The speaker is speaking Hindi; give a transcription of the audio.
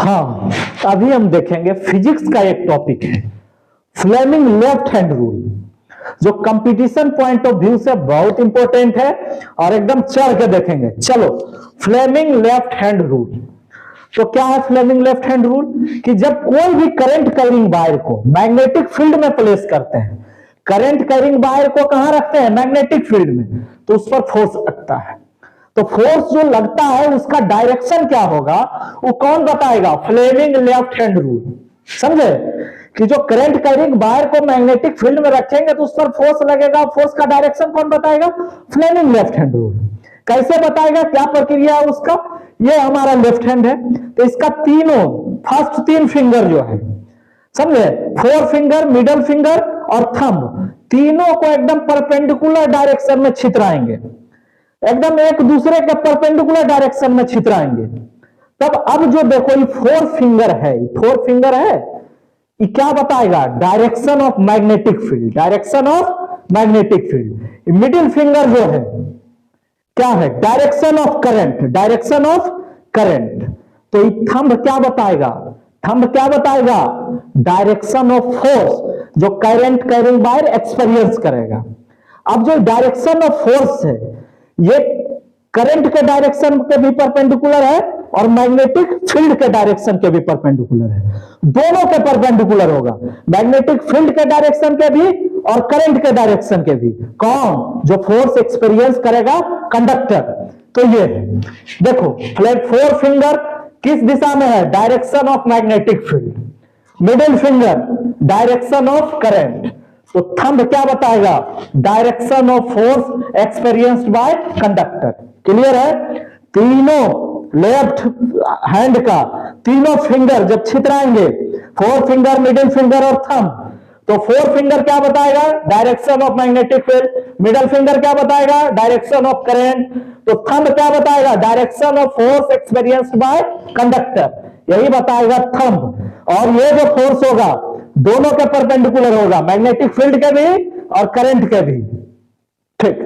हाँ, अभी हम देखेंगे फिजिक्स का एक टॉपिक है फ्लेमिंग लेफ्ट हैंड रूल, जो कंपटीशन पॉइंट ऑफ व्यू से बहुत इंपॉर्टेंट है और एकदम चढ़ के देखेंगे। चलो, फ्लेमिंग लेफ्ट हैंड रूल। तो क्या है फ्लेमिंग लेफ्ट हैंड रूल? कि जब कोई भी करंट कैरिंग वायर को मैग्नेटिक फील्ड में प्लेस करते हैं, करंट कैरिंग वायर को कहां रखते हैं? मैग्नेटिक फील्ड में, तो उस पर फोर्स लगता है। तो फोर्स जो लगता है उसका डायरेक्शन क्या होगा वो कौन बताएगा? Fleming left hand rule. समझे कि जो करंट कैरिंग वायर को मैग्नेटिक फील्ड में रखेंगे तो उस पर फोर्स लगेगा, फोर्स का डायरेक्शन कौन बताएगा? Fleming left hand rule. कैसे बताएगा, क्या प्रक्रिया है उसका? ये हमारा लेफ्ट हैंड है तो इसका तीनों फर्स्ट 3 फिंगर जो है, समझे, 4 फिंगर, मिडल फिंगर और थंब, तीनों को एकदम परपेंडिकुलर डायरेक्शन में छितराएंगे, एकदम एक दूसरे के परपेंडिकुलर डायरेक्शन में छितराएंगे। तब अब जो देखो ये 4 फिंगर है, 4 फिंगर है, ये क्या बताएगा? Direction of magnetic field, direction of magnetic field. Middle finger जो है क्या है? Direction of current, direction of current. तो ये थंब क्या बताएगा? थंब क्या बताएगा? डायरेक्शन ऑफ फोर्स जो करंट कैरिंग वायर एक्सपीरियंस करेगा। अब जो डायरेक्शन ऑफ फोर्स है ये करंट के डायरेक्शन के भी परपेंडिकुलर है और मैग्नेटिक फील्ड के डायरेक्शन के भी परपेंडिकुलर है, दोनों के परपेंडिकुलर होगा, मैग्नेटिक फील्ड के डायरेक्शन के भी और करंट के डायरेक्शन के भी। कौन? जो फोर्स एक्सपीरियंस करेगा, कंडक्टर। तो ये है, देखो 4 फिंगर किस दिशा में है? Direction of magnetic field. Middle finger direction of current. तो थंब क्या बताएगा? Direction of force experienced bye conductor. Clear है? तीनों लेफ्ट हैंड का तीनों फिंगर जब छितराएंगे, 4 फिंगर, मिडिल फिंगर और थंब, तो 4 फिंगर क्या बताएगा? Direction of magnetic field. Middle finger क्या बताएगा? Direction of current. तो थंब क्या बताएगा? Direction of force experienced bye conductor, यही बताएगा थंब। और ये जो फोर्स होगा दोनों के परपेंडिकुलर होगा, मैग्नेटिक फील्ड के भी और करंट के भी। ठीक।